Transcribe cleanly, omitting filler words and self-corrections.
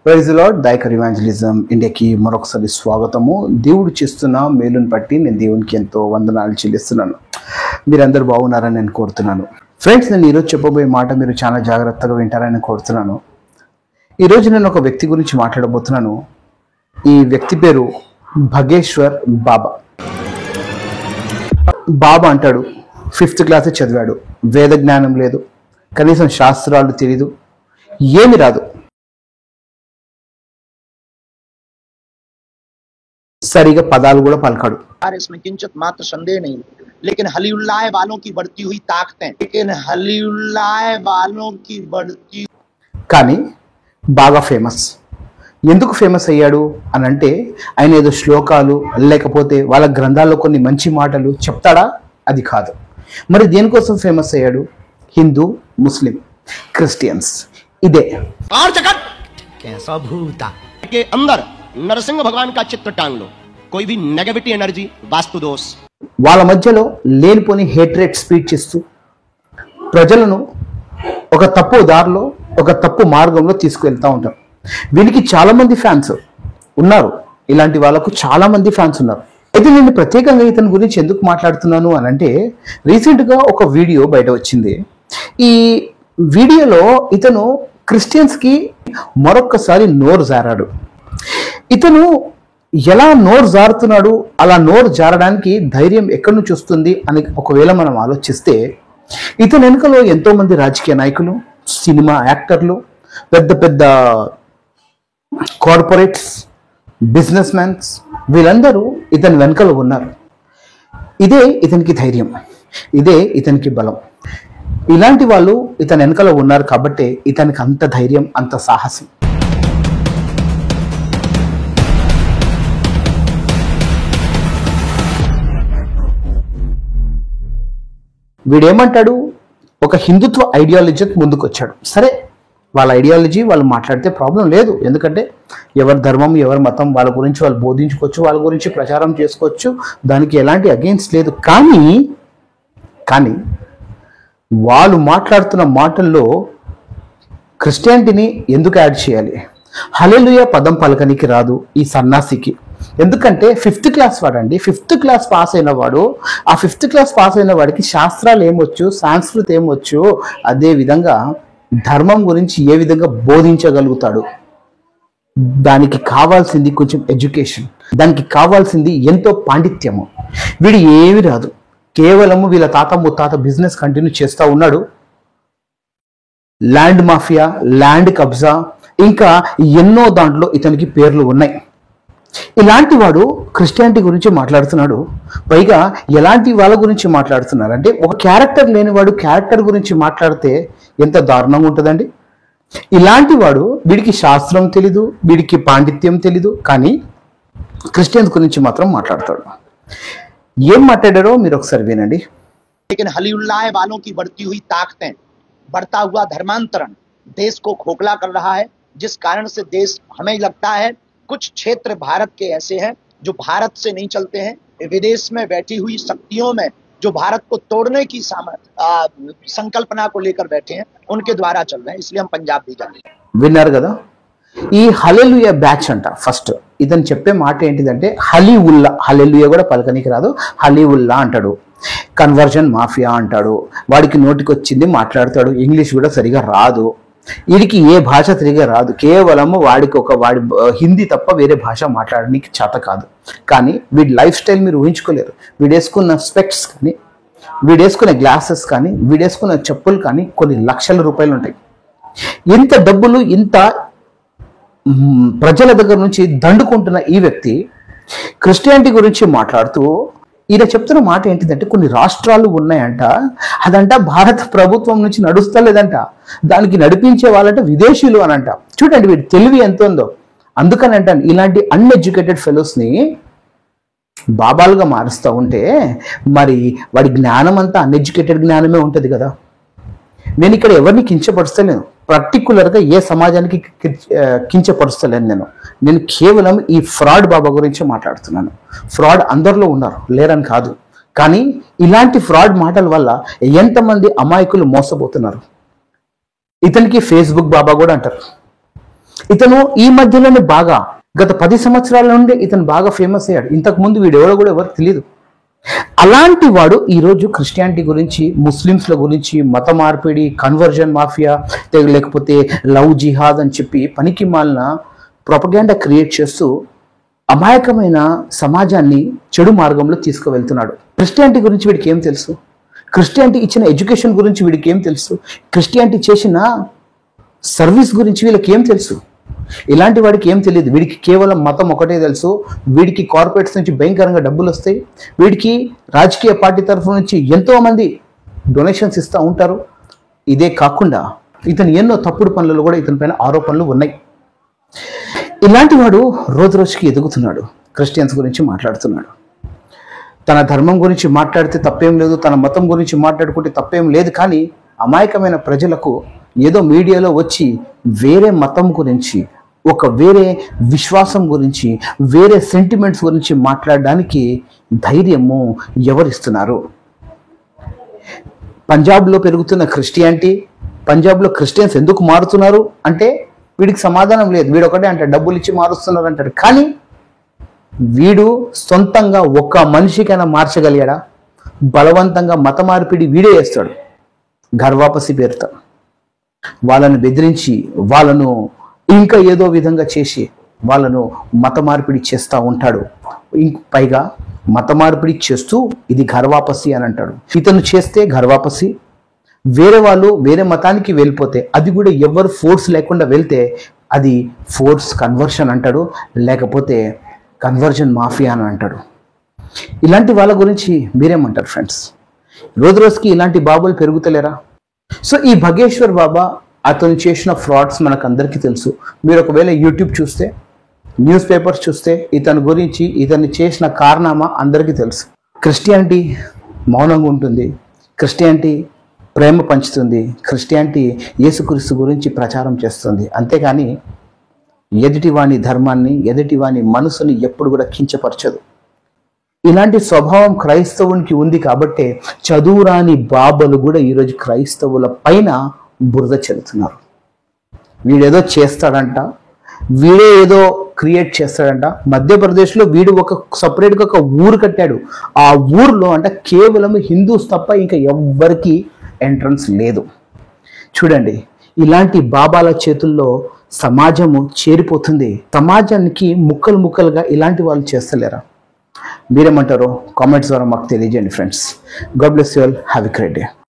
Praise lord దైకర్ evangelism ఇండియాకి మరొకసారి స్వాగతము. దేవుడు చేస్తున్న మేలును బట్టి నేను దేవునికి ఎంతో వందనాలు చెల్లిస్తున్నాను. మీరందరూ బాగున్నారని నేను కోరుతున్నాను. ఫ్రెండ్స్, నేను ఈరోజు చెప్పబోయే మాట మీరు చాలా జాగ్రత్తగా వింటారని కోరుతున్నాను. ఈరోజు నేను ఒక వ్యక్తి గురించి మాట్లాడబోతున్నాను. ఈ వ్యక్తి పేరు భగేశ్వర్ బాబా. బాబా అంటాడు 5th క్లాస్ చదివాడు, వేద జ్ఞానం లేదు, కనీసం శాస్త్రాలు తెలీదు, ఏమి రాదు, సరిగా పదాలు కూడా పలకాడు. इसमें किंचित मात्र संदेह नहीं, लेकिन हलीउल्लाह वालों की बढ़ती हुई ताकतें, కానీ బాగా ఫేమస్. ఎందుకు ఫేమస్ అయ్యాడు అని అంటే, ఆయన ఏదో శ్లోకాలు లేకపోతే వాళ్ళ గ్రంథాల్లో కొన్ని మంచి మాటలు చెప్తాడా? అది కాదు. మరి దేనికోసం ఫేమస్ అయ్యాడు? హిందూ, ముస్లిం, క్రిస్టియన్స్ ఇదే और जगत कैसा भूता के अंदर नरसिंह भगवान का चित्र टांग लो, कोई भी नेगेटिविटी एनर्जी, वास्तु दोष, వాళ్ళ మధ్యలో లేనిపోని హేట్రేట్ స్పీచ్ చేస్తూ ప్రజలను ఒక తప్పు దారిలో, ఒక తప్పు మార్గంలో తీసుకువెళ్తూ ఉంటారు. వీనికి చాలా మంది ఫ్యాన్స్ ఉన్నారు. ఇలాంటి వాళ్ళకు చాలా మంది ఫ్యాన్స్ ఉన్నారు. అయితే నేను ప్రత్యేకంగా ఇతని గురించి ఎందుకు మాట్లాడుతున్నాను అని అంటే, రీసెంట్గా ఒక వీడియో బయట వచ్చింది. ఈ వీడియోలో ఇతను క్రిస్టియన్స్కి మరొక్కసారి నోరు జారాడు. ఇతను ఎలా నోరు జారుతున్నాడు, అలా నోరు జారడానికి ధైర్యం ఎక్కడి నుంచి వస్తుంది అని ఒకవేళ మనం ఆలోచిస్తే, ఇతని వెనుకలో ఎంతో మంది రాజకీయ నాయకులు, సినిమా యాక్టర్లు, పెద్ద పెద్ద కార్పొరేట్స్, బిజినెస్ మ్యాన్స్, వీళ్ళందరూ ఇతని వెనుకలో ఉన్నారు. ఇదే ఇతనికి ధైర్యం, ఇదే ఇతనికి బలం. ఇలాంటి వాళ్ళు ఇతని వెనుకలో ఉన్నారు కాబట్టి ఇతనికి అంత ధైర్యం, అంత సాహసం. వీడేమంటాడు? ఒక హిందుత్వ ఐడియాలజీకి ముందుకు వచ్చాడు. సరే, వాళ్ళ ఐడియాలజీ వాళ్ళు మాట్లాడితే ప్రాబ్లం లేదు. ఎందుకంటే ఎవరి ధర్మం, ఎవరి మతం, వాళ్ళ గురించి వాళ్ళు బోధించుకోవచ్చు, వాళ్ళ గురించి ప్రచారం చేసుకోవచ్చు. దానికి ఎలాంటి అగెయిన్స్ట్ లేదు. కానీ వాళ్ళు మాట్లాడుతున్న మాటల్లో క్రిస్టియానిటీని ఎందుకు యాడ్ చేయాలి? హల్లెలూయా పదం పలకనికి రాదు ఈ సన్నాసికి. ఎందుకంటే 5th క్లాస్ వాడండి, 5th క్లాస్ పాస్ అయిన వాడు. ఆ 5th క్లాస్ పాస్ అయిన వాడికి శాస్త్రాలు ఏమొచ్చు, సంస్కృతి ఏమొచ్చు, అదే విధంగా ధర్మం గురించి ఏ విధంగా బోధించగలుగుతాడు? దానికి కావాల్సింది కొంచెం ఎడ్యుకేషన్, దానికి కావాల్సింది ఎంతో పాండిత్యము. వీడు ఏమి రాదు, కేవలము వీళ్ళ తాత ముత్తాత బిజినెస్ కంటిన్యూ చేస్తూ ఉన్నాడు. ల్యాండ్ మాఫియా, ల్యాండ్ కబ్జా, ఇంకా ఎన్నో దాంట్లో ఇతనికి పేర్లు ఉన్నాయి. ఇలాంటి వాడు క్రిస్టియానిటీ గురించి మాట్లాడుతున్నాడు. పైగా ఎలాంటి వాళ్ళ గురించి మాట్లాడుతున్నారు అంటే, ఒక క్యారెక్టర్ లేనివాడు క్యారెక్టర్ గురించి మాట్లాడితే ఎంత దారుణంగా ఉంటుందండి. ఇలాంటి వాడు, వీడికి శాస్త్రం తెలీదు, వీడికి పాండిత్యం తెలీదు, కానీ క్రిస్టియన్స్ గురించి మాత్రం మాట్లాడతాడు. ఏం మాట్లాడారో మీరు ఒకసారి వినండి. लेकिन हलीउल्लाह वालों की बढ़ती हुई ताकतें, बढ़ता हुआ धर्मांतरण देश को खोखला कर रहा है, जिस कारण से देश, हमें लगता है कुछ क्षेत्र भारत के ऐसे हैं जो भारत से नहीं चलते हैं, विदेश में बैठी हुई शक्तियों में जो भारत को तोड़ने की संकल्पना को लेकर बैठे हैं, उनके द्वारा चल रहे हैं. इसलिए हम पंजाब भी जाएंगे. విన్నారు కదా, ఈ హల్లెలూయా బ్యాచ్ అంట. ఫస్ట్ ఇతను చెప్పే మాట ఏంటిదంటే, హలీవుల్లా, హల్లెలూయా కూడా పలకనికి రాదు, హలీవుల్లా అంటాడు. కన్వర్జన్ మాఫియా అంటాడు. వాడికి నోటికి వచ్చింది మాట్లాడతాడు. ఇంగ్లీష్ కూడా సరిగా రాదు. వీడికి ఏ భాష సరిగా రాదు. కేవలము వాడికి వాడి హిందీ తప్ప వేరే భాష మాట్లాడడానికి చేత కాదు. కానీ వీడి లైఫ్ స్టైల్ మీరు ఊహించుకోలేరు. వీడేసుకున్న స్పెక్ట్స్ కానీ, వీడేసుకునే గ్లాసెస్ కానీ, వీడేసుకున్న చెప్పులు కానీ కొన్ని లక్షల రూపాయలు ఉంటాయి. ఇంత డబ్బులు, ఇంత ప్రజల దగ్గర నుంచి దండుకుంటున్న ఈ వ్యక్తి క్రిస్టియానిటీ గురించి మాట్లాడుతూ, ఈయన చెప్తున్న మాట ఏంటిదంటే, కొన్ని రాష్ట్రాలు ఉన్నాయంట, అదంట భారత ప్రభుత్వం నుంచి నడుస్తలేదంట, దానికి నడిపించే వాళ్ళంట విదేశీయులు అని అంట. చూడండి వీడి తెలివి ఎంత ఉందో. అందుకని అంటాను, ఇలాంటి అన్ఎడ్యుకేటెడ్ ఫెలోస్ని బాబాలుగా మారుస్తూ ఉంటే మరి వాడి జ్ఞానం అంతా అన్ఎడ్యుకేటెడ్ జ్ఞానమే ఉంటుంది కదా. నేను ఇక్కడ ఎవరిని కించపరుస్తలేను, పర్టికులర్గా ఏ సమాజానికి కించపరుస్తలేను. నేను కేవలం ఈ ఫ్రాడ్ బాబా గురించి మాట్లాడుతున్నాను. ఫ్రాడ్ అందరిలో ఉన్నారు, లేరని కాదు. కానీ ఇలాంటి ఫ్రాడ్ మాటల వల్ల ఎంతమంది అమాయకులు మోసపోతున్నారు. ఇతనికి ఫేస్బుక్ బాబా కూడా అంటారు. ఇతను ఈ మధ్యలోనే బాగా గత 10 సంవత్సరాల నుండి ఇతను బాగా ఫేమస్ అయ్యాడు. ఇంతకు ముందు వీడు ఎవరో కూడా ఎవరికి తెలియదు. అలాంటి వాడు ఈరోజు క్రిస్టియానిటీ గురించి, ముస్లిమ్స్ల గురించి, మత మార్పిడి, కన్వర్జన్ మాఫియా, లేకపోతే లవ్ జిహాద్ అని చెప్పి పనికి మాలిన ప్రొపగాండా క్రియేట్ చేస్తూ అమాయకమైన సమాజాన్ని చెడు మార్గంలో తీసుకువెళ్తున్నాడు. క్రిస్టియానిటీ గురించి వీడికి ఏం తెలుసు? క్రిస్టియానిటీ ఇచ్చిన ఎడ్యుకేషన్ గురించి వీడికి ఏం తెలుసు? క్రిస్టియానిటీ చేసిన సర్వీస్ గురించి వీళ్ళకి ఏం తెలుసు? ఇలాంటి వాడికి ఏం తెలియదు. వీడికి కేవలం మతం ఒకటే తెలుసు. వీడికి కార్పొరేట్స్ నుంచి భయంకరంగా డబ్బులు వస్తాయి. వీడికి రాజకీయ పార్టీ తరఫు నుంచి ఎంతో మంది డొనేషన్స్ ఇస్తూ ఉంటారు. ఇదే కాకుండా ఇతను ఎన్నో తప్పుడు పనులలో కూడా ఇతని పైన ఆరోపణలు ఉన్నాయి. ఇలాంటి వాడు రోజు రోజుకి ఎదుగుతున్నాడు. క్రిస్టియన్స్ గురించి మాట్లాడుతున్నాడు. తన ధర్మం గురించి మాట్లాడితే తప్పేం లేదు, తన మతం గురించి మాట్లాడుకుంటే తప్పేం లేదు. కానీ అమాయకమైన ప్రజలకు ఏదో మీడియాలో వచ్చి వేరే మతం గురించి, ఒక వేరే విశ్వాసం గురించి, వేరే సెంటిమెంట్స్ గురించి మాట్లాడడానికి ధైర్యము ఎవరిస్తున్నారు? పంజాబ్లో పెరుగుతున్న క్రిస్టియానిటీ, పంజాబ్లో క్రిస్టియన్స్ ఎందుకు మారుతున్నారు అంటే వీడికి సమాధానం లేదు. వీడు ఒకటే అంటాడు, డబ్బులు ఇచ్చి మారుస్తున్నారు అంటాడు. కానీ వీడు సొంతంగా ఒక్క మనిషికైనా మార్చగలిగాడా? బలవంతంగా మత మార్పిడి వీడే చేస్తాడు. ఘర్వాపసి పేరుతో వాళ్ళను బెదిరించి, వాళ్ళను ఇంకా ఏదో విధంగా చేసి వాళ్ళను మత మార్పిడి చేస్తూ ఉంటాడు. పైగా మత మార్పిడి చేస్తూ ఇది ఘర్వాపసి అని అంటాడు. ఇతను చేస్తే ఘర్వాపసి, వేరే వాళ్ళు వేరే మతానికి వెళ్ళిపోతే అది కూడా ఎవరు ఫోర్స్ లేకుండా వెళ్తే అది ఫోర్స్ కన్వర్షన్ అంటాడు, లేకపోతే కన్వర్జన్ మాఫియా అని అంటాడు. ఇలాంటి వాళ్ళ గురించి మీరేమంటారు ఫ్రెండ్స్? రోజు రోజుకి ఇలాంటి బాబులు పెరుగుతలేరా? సో ఈ భగేశ్వర్ బాబా అతను చేసిన ఫ్రాడ్స్ మనకు అందరికీ తెలుసు. మీరు ఒకవేళ యూట్యూబ్ చూస్తే, న్యూస్ పేపర్స్ చూస్తే ఇతని గురించి, ఇతన్ని చేసిన కారణమా అందరికీ తెలుసు. క్రిస్టియానిటీ మౌనంగా ఉంటుంది, క్రిస్టియానిటీ ప్రేమ పంచుతుంది, క్రిస్టియానిటీ యేసుక్రీస్తు గురించి ప్రచారం చేస్తుంది. అంతేకాని ఎదుటివాని ధర్మాన్ని, ఎదుటివాని మనసుని ఎప్పుడు కూడా కించపరచదు. ఇలాంటి స్వభావం క్రైస్తవునికి ఉంది కాబట్టే చదువురాని బాబలు కూడా ఈరోజు క్రైస్తవుల పైన బురద చెల్లుతున్నారు. వీడేదో చేస్తాడంట, వీడే ఏదో క్రియేట్ చేస్తాడంట. మధ్యప్రదేశ్లో వీడు ఒక సపరేట్గా ఒక ఊరు కట్టాడు. ఆ ఊర్లో అంట కేవలం హిందూస్ తప్ప ఇంకా ఎవ్వరికి ఎంట్రన్స్ లేదు. చూడండి, ఇలాంటి బాబాల చేతుల్లో సమాజము చేరిపోతుంది. సమాజానికి ముక్కలు ముక్కలుగా ఇలాంటి వాళ్ళు చేస్తలేరా? మీరేమంటారో కామెంట్స్ ద్వారా మాకు తెలియజేయండి friends. God bless you all. Have a great day.